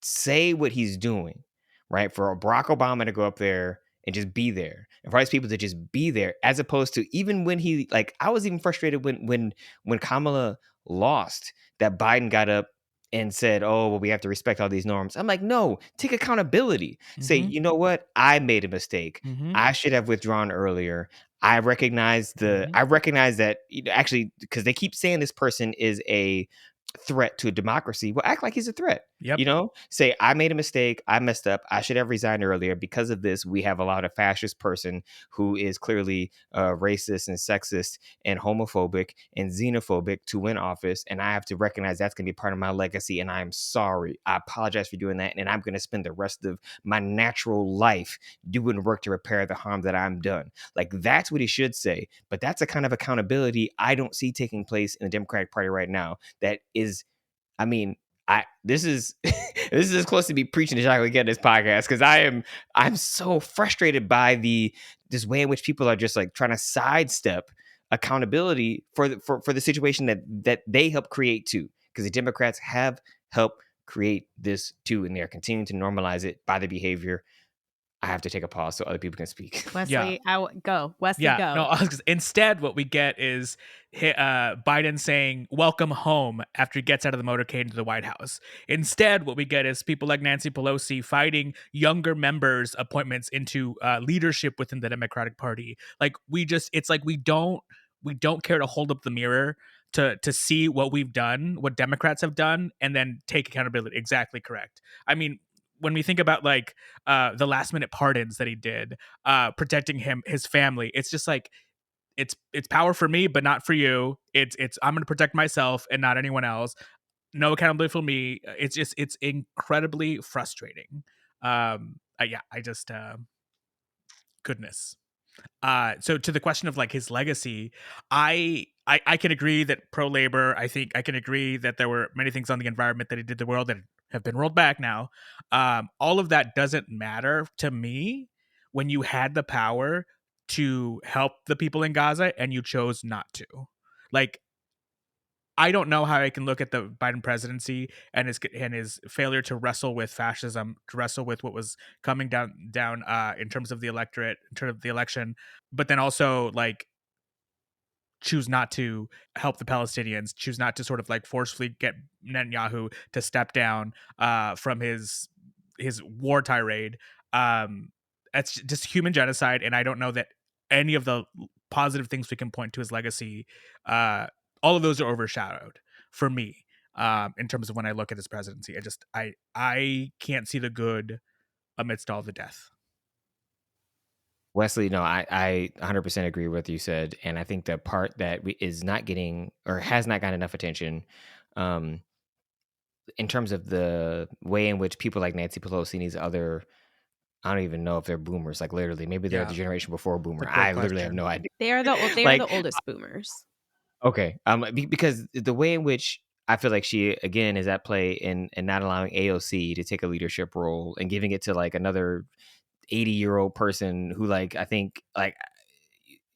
say what he's doing, right? For Barack Obama to go up there and just be there, and for all these people to just be there, as opposed to, even when he, like, I was even frustrated when Kamala lost, that Biden got up and said, oh, well, we have to respect all these norms. I'm like, no, take accountability. Say, you know what? I made a mistake. I should have withdrawn earlier. I recognize that, actually, because they keep saying this person is a threat to a democracy. Well, act like he's a threat. Yep. Say, I made a mistake. I messed up. I should have resigned earlier. Because of this, we have allowed a fascist person who is clearly racist and sexist and homophobic and xenophobic to win office. And I have to recognize that's going to be part of my legacy. And I'm sorry. I apologize for doing that. And I'm going to spend the rest of my natural life doing work to repair the harm that I'm done. Like, that's what he should say. But that's a kind of accountability I don't see taking place in the Democratic Party right now. That is, I mean, this is this is as close to me preaching as I could get in this podcast, because I'm so frustrated by this way in which people are just like trying to sidestep accountability for the situation that they helped create too, because the Democrats have helped create this too, and they are continuing to normalize it by the behavior. I have to take a pause so other people can speak. Wesley, go. Wesley, go. No, instead, what we get is Biden saying, welcome home, after he gets out of the motorcade into the White House. Instead, what we get is people like Nancy Pelosi fighting younger members' appointments into leadership within the Democratic Party. Like, it's like we don't care to hold up the mirror to see what we've done, what Democrats have done, and then take accountability. Exactly correct. I mean, when we think about like the last minute pardons that he did, protecting his family, it's just like, it's power for me, but not for you. It's I'm going to protect myself and not anyone else. No accountability for me. It's incredibly frustrating. Goodness. So to the question of like his legacy, I can agree that pro-labor, I think I can agree that there were many things on the environment that he did the world that have been rolled back now. All of that doesn't matter to me when you had the power to help the people in Gaza and you chose not to. Like, I don't know how I can look at the Biden presidency and his failure to wrestle with fascism, to wrestle with what was coming down in terms of the electorate, in terms of the election, but then also like choose not to help the Palestinians, choose not to sort of like forcefully get Netanyahu to step down from his war tirade. that's just human genocide. And I don't know that any of the positive things we can point to as legacy, all of those are overshadowed for me. In terms of when I look at his presidency, I can't see the good amidst all the death. Wesley, no, I 100% agree with what you said. And I think the part that is not getting or has not gotten enough attention in terms of the way in which people like Nancy Pelosi and these other, I don't even know if they're boomers, like literally, maybe they're the generation before boomer. I literally have no idea. They are the oldest boomers. Okay. Because the way in which I feel like she, again, is at play in not allowing AOC to take a leadership role and giving it to like another 80-year-old person who, like, I think, like,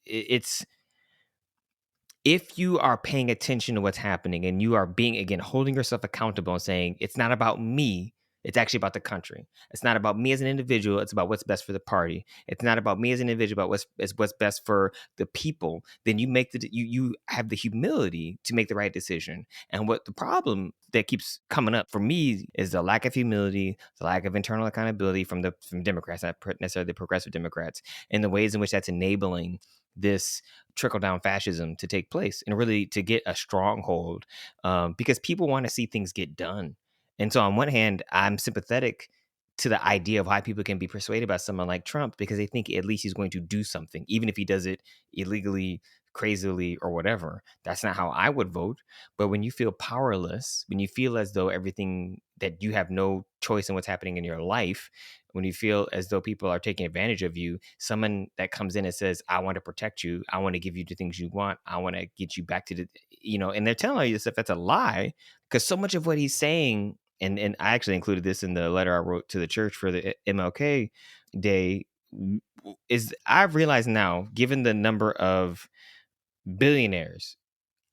it's, if you are paying attention to what's happening and you are being, again, holding yourself accountable and saying, it's not about me, it's actually about the country. It's not about me as an individual. It's about what's best for the party. It's not about me as an individual, about what's best for the people. Then you make you have the humility to make the right decision. And what the problem that keeps coming up for me is the lack of humility, the lack of internal accountability from Democrats, not necessarily the progressive Democrats, and the ways in which that's enabling this trickle-down fascism to take place and really to get a stronghold, because people want to see things get done. And so on one hand, I'm sympathetic to the idea of why people can be persuaded by someone like Trump, because they think at least he's going to do something, even if he does it illegally, crazily, or whatever. That's not how I would vote. But when you feel powerless, when you feel as though everything, that you have no choice in what's happening in your life, when you feel as though people are taking advantage of you, someone that comes in and says, I want to protect you, I want to give you the things you want, I want to get you back to the, and they're telling you this stuff, that's a lie, because so much of what he's saying, and I actually included this in the letter I wrote to the church for the MLK Day, is I've realized now, given the number of billionaires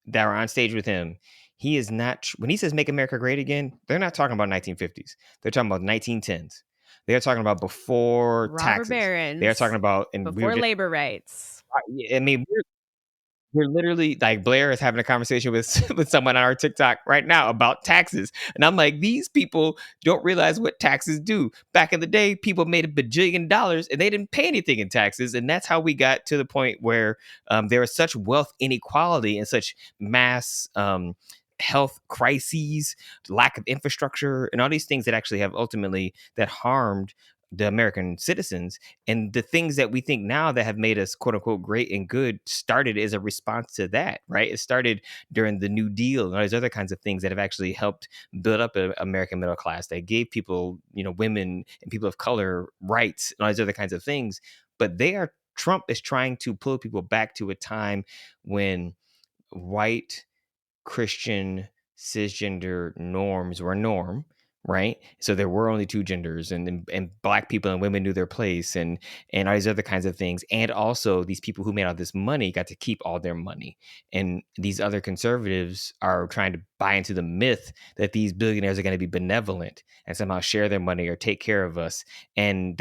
that are on stage with him, he is not, when he says make America great again, they're not talking about 1950s. They're talking about 1910s. They're talking about before Robber taxes. Barons. They're talking about before labor rights. I mean, we're literally, like, Blair is having a conversation with someone on our TikTok right now about taxes. And I'm like, these people don't realize what taxes do. Back in the day, people made $1 bajillion and they didn't pay anything in taxes. And that's how we got to the point where there is such wealth inequality and such mass health crises, lack of infrastructure, and all these things that actually have ultimately that harmed the American citizens. And the things that we think now that have made us quote unquote great and good started as a response to that, right? It started during the New Deal and all these other kinds of things that have actually helped build up an American middle class, that gave people, women and people of color rights and all these other kinds of things. But Trump is trying to pull people back to a time when white Christian cisgender norms were norm, right? So there were only two genders, and black people and women knew their place, and all these other kinds of things. And also these people who made all this money got to keep all their money. And these other conservatives are trying to buy into the myth that these billionaires are going to be benevolent and somehow share their money or take care of us. And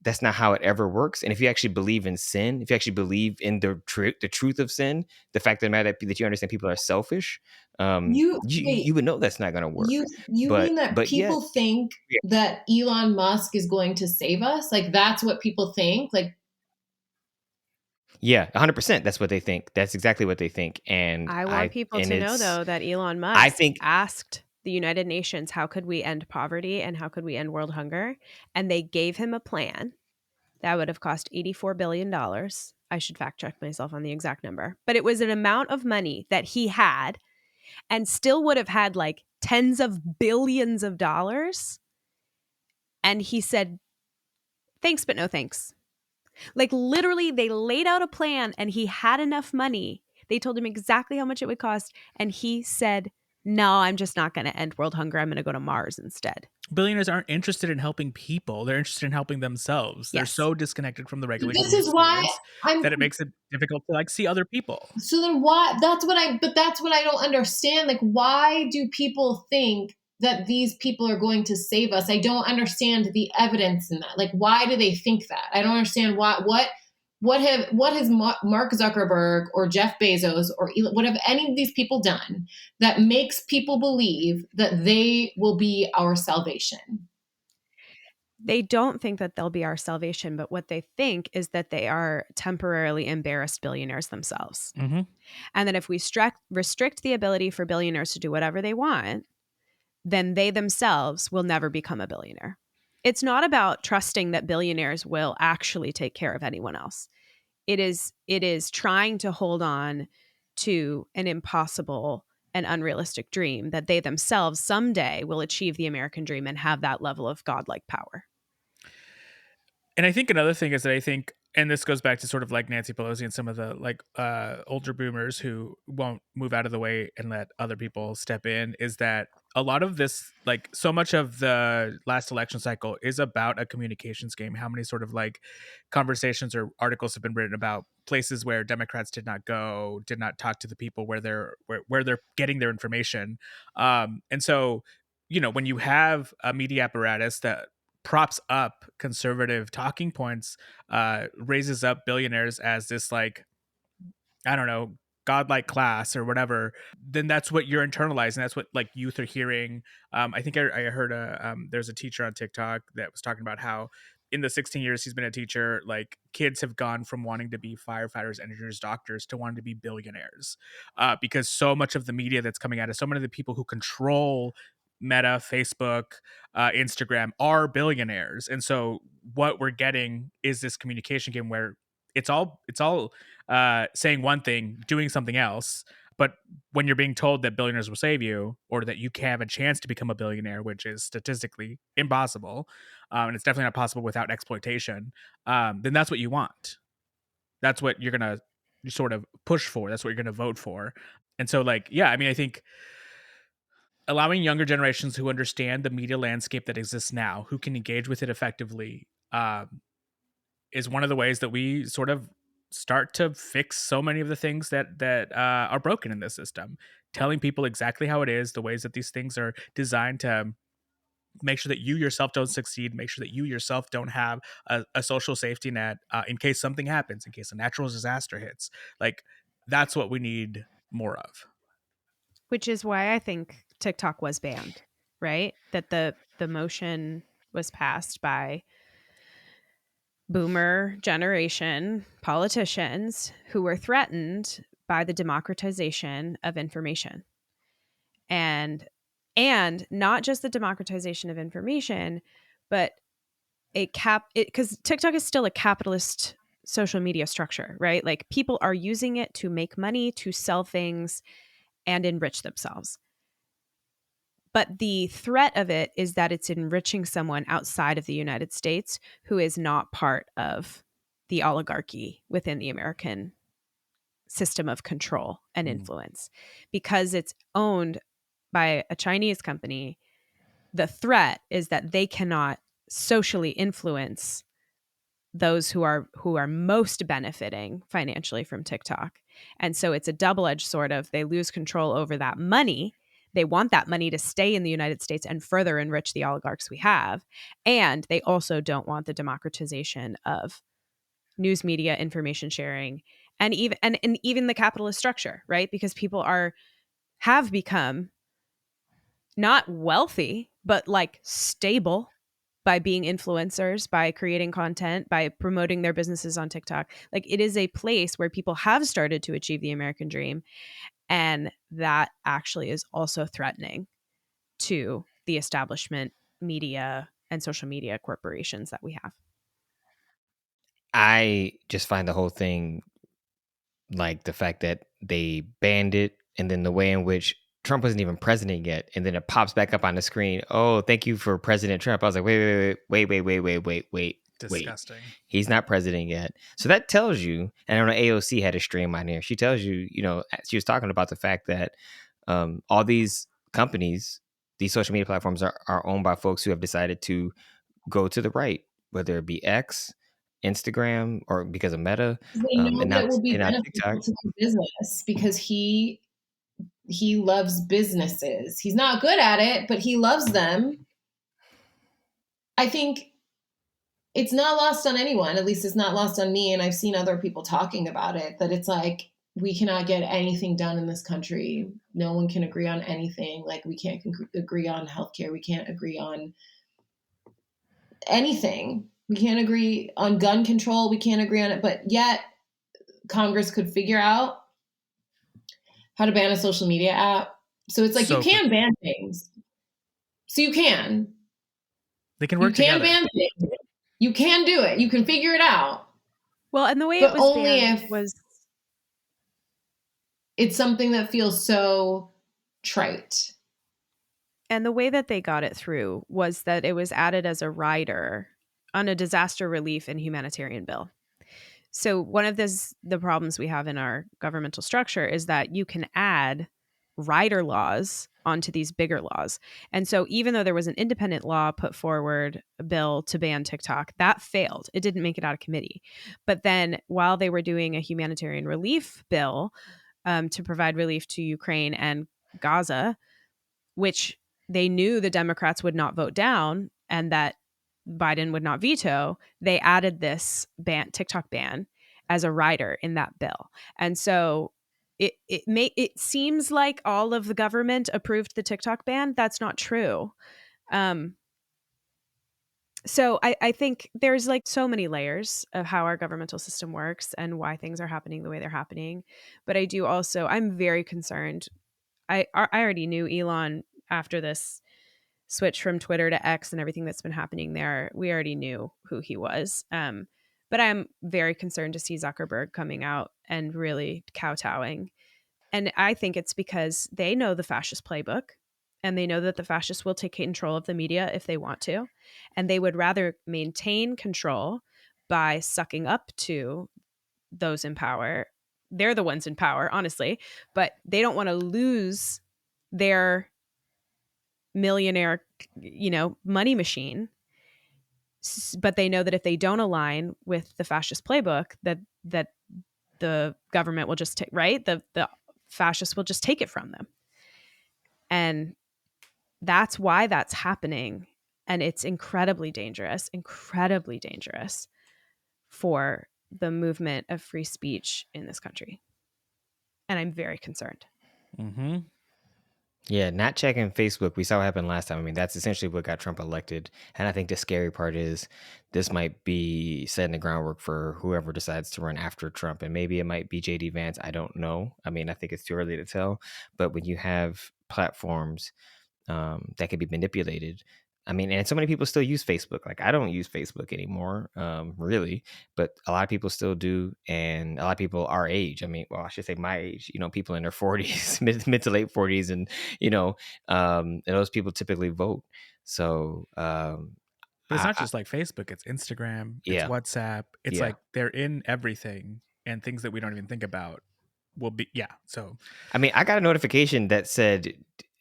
that's not how it ever works. And if you actually believe in sin, if you actually believe in the truth of sin, the fact of the matter that you understand people are selfish, you would know that's not going to work. You mean that people think that Elon Musk is going to save us? Like, that's what people think? Like, yeah, 100%. That's what they think. That's exactly what they think. And I want people to know, though, that Elon Musk asked the United Nations, how could we end poverty and how could we end world hunger? And they gave him a plan that would have cost $84 billion. I should fact check myself on the exact number. But it was an amount of money that he had and still would have had like tens of billions of dollars. And he said, thanks, but no thanks. Like, literally, they laid out a plan and he had enough money. They told him exactly how much it would cost. And he said, no, I'm just not going to end world hunger. I'm going to go to Mars instead. Billionaires aren't interested in helping people. They're interested in helping themselves. Yes. They're so disconnected from the regular human experience that it makes it difficult to like see other people. So then why? That's what I don't understand. Like, why do people think that these people are going to save us? I don't understand the evidence in that. Like, why do they think that? I don't understand what has Mark Zuckerberg or Jeff Bezos or Elon, what have any of these people done that makes people believe that they will be our salvation? they don't think that they'll be our salvation, but what they think is that they are temporarily embarrassed billionaires themselves. Mm-hmm. And that if we restrict the ability for billionaires to do whatever they want, then they themselves will never become a billionaire. It's not about trusting that billionaires will actually take care of anyone else. It is trying to hold on to an impossible and unrealistic dream that they themselves someday will achieve the American dream and have that level of godlike power. And I think another thing is that I think, and this goes back to sort of like Nancy Pelosi and some of the like older boomers who won't move out of the way and let other people step in, is that a lot of this, like so much of the last election cycle is about a communications game. How many sort of like conversations or articles have been written about places where Democrats did not go, did not talk to the people where they're getting their information. And so, you know, when you have a media apparatus that props up conservative talking points, raises up billionaires as this, like, I don't know, godlike class or whatever, then that's what you're internalizing. That's what like youth are hearing. I think I heard there's a teacher on TikTok that was talking about how in the 16 years he's been a teacher, like kids have gone from wanting to be firefighters, engineers, doctors to wanting to be billionaires, because so much of the media that's coming out of so many of the people who control Meta, Facebook, Instagram are billionaires. And so what we're getting is this communication game where it's all saying one thing, doing something else. But when you're being told that billionaires will save you, or that you can have a chance to become a billionaire, which is statistically impossible, and it's definitely not possible without exploitation, then that's what you want. That's what you're gonna sort of push for. That's what you're gonna vote for. And so, like, yeah, I mean, I think allowing younger generations who understand the media landscape that exists now, who can engage with it effectively, is one of the ways that we sort of start to fix so many of the things that are broken in this system. Telling people exactly how it is, the ways that these things are designed to make sure that you yourself don't succeed, make sure that you yourself don't have a social safety net in case something happens, in case a natural disaster hits. Like, that's what we need more of. Which is why I think TikTok was banned, right? That the motion was passed by boomer generation politicians who were threatened by the democratization of information. And not just the democratization of information, but because TikTok is still a capitalist social media structure, right? Like people are using it to make money, to sell things, and enrich themselves. But the threat of it is that it's enriching someone outside of the United States who is not part of the oligarchy within the American system of control and influence. Because it's owned by a Chinese company, the threat is that they cannot socially influence those who are most benefiting financially from TikTok. And so it's a double-edged sword of they lose control over that money. They want that money to stay in the United States and further enrich the oligarchs we have. And they also don't want the democratization of news media, information sharing, and even the capitalist structure, right? Because people have become not wealthy, but like stable by being influencers, by creating content, by promoting their businesses on TikTok. Like it is a place where people have started to achieve the American dream. And that actually is also threatening to the establishment media and social media corporations that we have. I just find the whole thing, like the fact that they banned it, and then the way in which Trump wasn't even president yet, and then it pops back up on the screen. Oh, thank you for President Trump. I was like, wait. Disgusting. He's not president yet. So that tells you, and I know AOC had a stream on here. She tells you, you know, she was talking about the fact that all these companies, these social media platforms are owned by folks who have decided to go to the right, whether it be X, Instagram, or because of Meta. They know that it will be beneficial to their business because he loves businesses. He's not good at it, but he loves them. I think it's not lost on anyone. At least it's not lost on me. And I've seen other people talking about it, that it's like, we cannot get anything done in this country. No one can agree on anything. Like we can't agree on healthcare. We can't agree on anything. We can't agree on gun control. We can't agree on it. But yet Congress could figure out how to ban a social media app. So it's like you can ban things. So you can. They can work together. You can ban things. You can do it. You can figure it out. Well, and the way it was only banned if was it's something that feels so trite. And the way that they got it through was that it was added as a rider on a disaster relief and humanitarian bill. So one of the problems we have in our governmental structure is that you can add rider laws onto these bigger laws. And so even though there was an independent law put forward, a bill to ban TikTok, that failed. It didn't make it out of committee. But then while they were doing a humanitarian relief bill to provide relief to Ukraine and Gaza, which they knew the Democrats would not vote down and that Biden would not veto, they added this TikTok ban as a rider in that bill. And so it seems like all of the government approved the TikTok ban. That's not true. So I think there's like so many layers of how our governmental system works and why things are happening the way they're happening. But I'm very concerned. I already knew Elon after this switch from Twitter to X and everything that's been happening there. We already knew who he was. But I'm very concerned to see Zuckerberg coming out and really kowtowing. And I think it's because they know the fascist playbook and they know that the fascists will take control of the media if they want to. And they would rather maintain control by sucking up to those in power. They're the ones in power, honestly, but they don't want to lose their millionaire, money machine. But they know that if they don't align with the fascist playbook, that the government will just take, right? The fascists will just take it from them. And that's why that's happening. And it's incredibly dangerous for the movement of free speech in this country. And I'm very concerned. Mm-hmm. Yeah, not checking Facebook. We saw what happened last time. I mean, that's essentially what got Trump elected. And I think the scary part is this might be setting the groundwork for whoever decides to run after Trump. And maybe it might be JD Vance. I don't know. I mean, I think it's too early to tell. But when you have platforms that can be manipulated, I mean, and so many people still use Facebook. Like, I don't use Facebook anymore, really, but a lot of people still do. And a lot of people our age, I mean, well, I should say my age, people in their 40s, mid to late 40s. And, and those people typically vote. So, but it's not just like Facebook, it's Instagram, it's WhatsApp. It's like they're in everything, and things that we don't even think about will be. Yeah. So, I mean, I got a notification that said,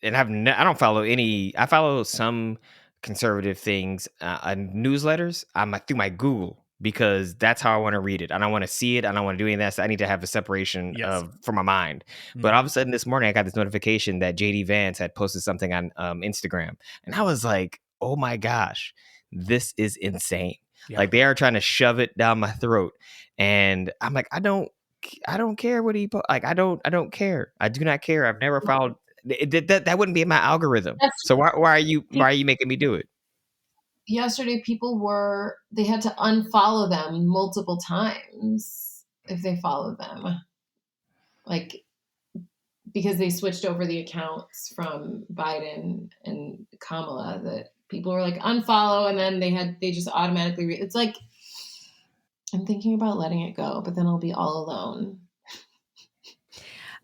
and I don't follow any, I follow some conservative things, newsletters. I'm through my Google because that's how I want to read it. I don't want to see it. I don't want to do any of that. So I need to have a separation from my mind. Mm-hmm. But all of a sudden this morning, I got this notification that JD Vance had posted something on Instagram. And I was like, oh my gosh, this is insane. Yeah. Like, they are trying to shove it down my throat. And I'm like, I don't care what he like. I don't care. I do not care. I've never followed that wouldn't be in my algorithm. So why are you making me do it? Yesterday, they had to unfollow them multiple times if they followed them, like, because they switched over the accounts from Biden and Kamala. That people were like, unfollow, and then they just automatically it's like, I'm thinking about letting it go, but then I'll be all alone.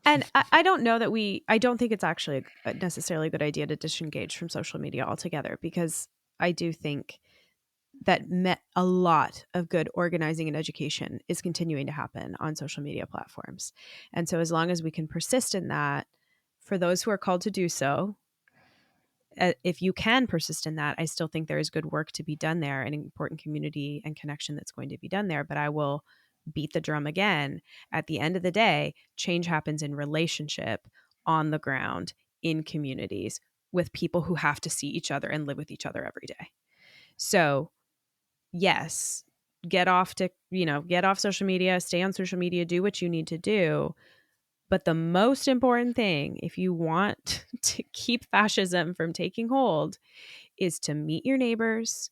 And I don't know that I don't think it's actually necessarily a good idea to disengage from social media altogether, because I do think that a lot of good organizing and education is continuing to happen on social media platforms. And so as long as we can persist in that, for those who are called to do so, if you can persist in that, I still think there is good work to be done there and important community and connection that's going to be done there. But I will beat the drum again. At the end of the day, change happens in relationship, on the ground, in communities, with people who have to see each other and live with each other every day. So yes, get off social media, stay on social media, do what you need to do. But the most important thing, if you want to keep fascism from taking hold, is to meet your neighbors,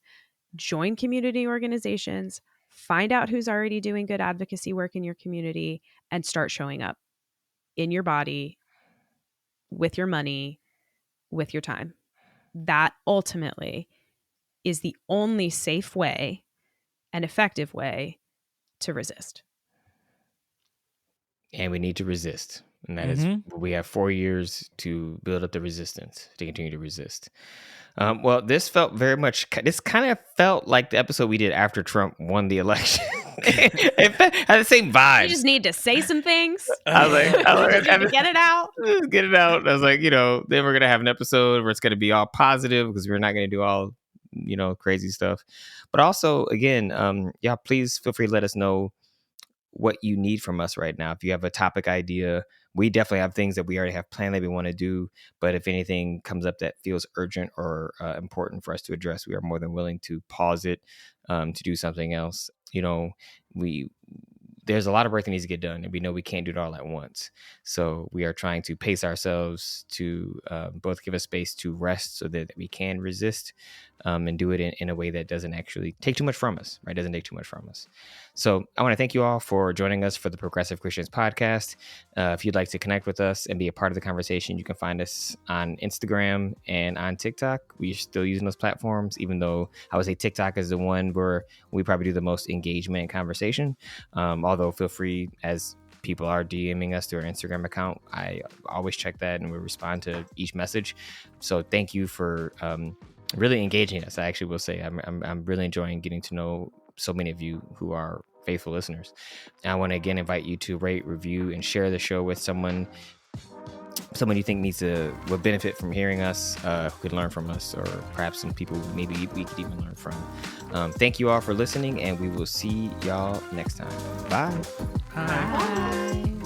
join community organizations, find out who's already doing good advocacy work in your community, and start showing up in your body, with your money, with your time. That ultimately is the only safe way and effective way to resist. And we need to resist. And that is, we have 4 years to build up the resistance, to continue to resist. Well, this felt very much, this kind of felt like the episode we did after Trump won the election. It had the same vibes. You just need to say some things. I was like, get it out. Get it out. I was like, then we're going to have an episode where it's going to be all positive because we're not going to do all, crazy stuff. But also, again, please feel free to let us know what you need from us right now. If you have a topic idea, we definitely have things that we already have planned that we want to do. But if anything comes up that feels urgent or important for us to address, we are more than willing to pause it to do something else. There's a lot of work that needs to get done, and we know we can't do it all at once. So we are trying to pace ourselves to both give us space to rest so that we can resist and do it in a way that doesn't actually take too much from us, right? Doesn't take too much from us. So I want to thank you all for joining us for the Progressive Christians podcast. If you'd like to connect with us and be a part of the conversation, you can find us on Instagram and on TikTok. We're still using those platforms, even though I would say TikTok is the one where we probably do the most engagement and conversation. Although feel free, as people are DMing us through our Instagram account, I always check that and we respond to each message. So thank you for really engaging us. I actually will say I'm really enjoying getting to know so many of you who are faithful listeners. And I want to again invite you to rate, review, and share the show with someone you think would benefit from hearing us, who could learn from us, or perhaps some people maybe we could even learn from. Thank you all for listening, and we will see y'all next time. Bye. Bye.